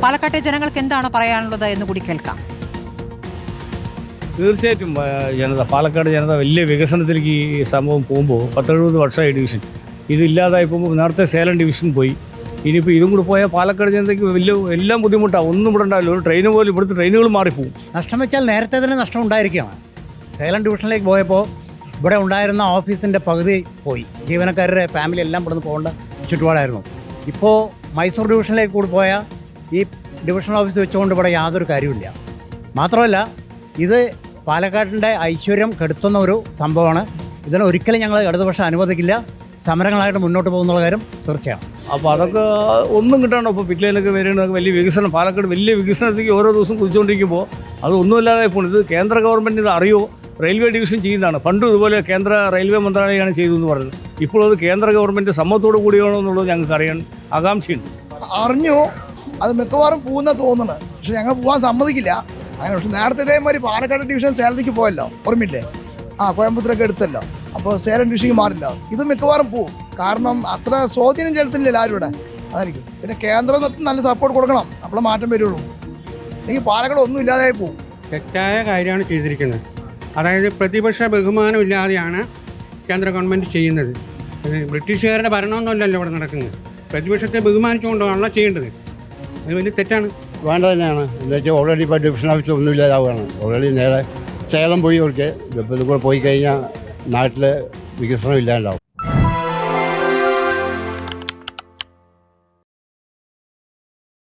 പാലക്കാട്ടെ ജനങ്ങൾക്ക് എന്താണ് പറയാനുള്ളത് എന്ന് കൂടി കേൾക്കാം. തീർച്ചയായിട്ടും പാലക്കാട് ജനത വലിയ വികസനത്തിലേക്ക് ഈ സംഭവം പോകുമ്പോൾ 10-70 വർഷമായി ഡിവിഷൻ ഇതില്ലാതായി പോകുമ്പോൾ നേരത്തെ സേലം ഡിവിഷൻ പോയി. ഇനിയിപ്പോൾ ഇതും കൂടി പോയാൽ പാലക്കാട് ജനതയ്ക്ക് വലിയ എല്ലാം ബുദ്ധിമുട്ടാണ്. ഒന്നും ഇവിടെ ഉണ്ടാവില്ല. ഒരു ട്രെയിൻ പോലും ഇവിടുത്തെ ട്രെയിനുകൾ മാറിപ്പോവും. നഷ്ടം വെച്ചാൽ നേരത്തെ തന്നെ നഷ്ടം ഉണ്ടായിരിക്കുകയാണ്. സേലം ഡിവിഷനിലേക്ക് പോയപ്പോൾ ഇവിടെ ഉണ്ടായിരുന്ന ഓഫീസിൻ്റെ പകുതി പോയി. ജീവനക്കാരുടെ ഫാമിലി എല്ലാം ഇവിടുന്ന് പോകേണ്ട ചുറ്റുപാടായിരുന്നു. ഇപ്പോൾ മൈസൂർ ഡിവിഷനിലേക്ക് കൂടി പോയാൽ ഈ ഡിവിഷണൽ ഓഫീസ് വെച്ചുകൊണ്ട് ഇവിടെ യാതൊരു കാര്യമില്ല. മാത്രമല്ല ഇത് പാലക്കാടിൻ്റെ ഐശ്വര്യം കെടുത്തുന്ന ഒരു സംഭവമാണ്. ഇതിനെ ഒരിക്കലും ഞങ്ങൾ ഇടതുപക്ഷം അനുവദിക്കില്ല. സമരങ്ങളായിട്ട് മുന്നോട്ട് പോകുന്നുള്ള കാര്യം തീർച്ചയാണ്. അപ്പോൾ അതൊക്കെ ഒന്നും കിട്ടാണ്ടോ. ഇപ്പോൾ പിറ്റ്ലൈനൊക്കെ വരേണ്ടതൊക്കെ വലിയ വികസനം, പാലക്കാട് വലിയ വികസനത്തേക്ക് ഓരോ ദിവസം കുതിച്ചുകൊണ്ടിരിക്കുമ്പോൾ അത് ഒന്നുമില്ലാതെ ഇപ്പോൾ ഇത് കേന്ദ്ര ഗവൺമെൻറ് ഇത് അറിയോ, റെയിൽവേ ഡിവിഷൻ ചെയ്യുന്നതാണ്. പണ്ടും ഇതുപോലെ കേന്ദ്ര റെയിൽവേ മന്ത്രാലയമാണ് ചെയ്തതെന്ന് പറഞ്ഞത്. ഇപ്പോൾ അത് കേന്ദ്ര ഗവൺമെൻറ് സമ്മതത്തോടു കൂടിയാണോ എന്നുള്ളത് ഞങ്ങൾക്ക് അറിയാൻ ആകാംക്ഷയുണ്ട്. അറിഞ്ഞു, അത് മിക്കവാറും പോകുന്ന തോന്നുന്നത്. പക്ഷെ ഞങ്ങൾ പോകാൻ സമ്മതിക്കില്ല. അങ്ങനെ പക്ഷെ നേരത്തെ ഇതേമാതിരി പാലക്കാട് ഡിവിഷൻ സേലത്തേക്ക് പോയല്ലോ, ഓർമ്മയില്ലേ? കോയമ്പത്തൂരൊക്കെ എടുത്തല്ലോ. അപ്പോൾ സേലം ഡിവിഷനിലേക്ക് മാറില്ല. ഇത് മിക്കവാറും പോവും. കാരണം അത്ര സ്വാധീനം ചെലുത്തുന്നില്ല ആരും ഇവിടെ. അതായിരിക്കും. പിന്നെ കേന്ദ്രം നല്ല സപ്പോർട്ട് കൊടുക്കണം, അപ്പോഴേ മാറ്റം വരുള്ളൂ. അല്ലെങ്കിൽ പാലക്കാട് ഒന്നും ഇല്ലാതായി പോകും. തെറ്റായ കാര്യമാണ് ചെയ്തിരിക്കുന്നത്. അതായത് പ്രതിപക്ഷ ബഹുമാനമില്ലാതെയാണ് കേന്ദ്ര ഗവൺമെൻറ് ചെയ്യുന്നത്. ബ്രിട്ടീഷുകാരുടെ ഭരണമൊന്നുമല്ലല്ലോ ഇവിടെ നടക്കുന്നത്. പ്രതിപക്ഷത്തെ ബഹുമാനിച്ചുകൊണ്ടാണല്ലോ ചെയ്യേണ്ടത്. അത് വലിയ തെറ്റാണ്. വേണ്ട തന്നെയാണ്. എന്താ വെച്ചാൽ ഓൾറെഡി ഇപ്പോൾ ഡിവിഷൻ ഓഫീസ് ഒന്നും ഇല്ലാതാവുകയാണ്. ഓൾറെഡി നേരെ സേലം പോയി അവർക്ക് ഇപ്പോൾ പോയി കഴിഞ്ഞാൽ നാട്ടിൽ വികസനം ഇല്ലാണ്ടാവും.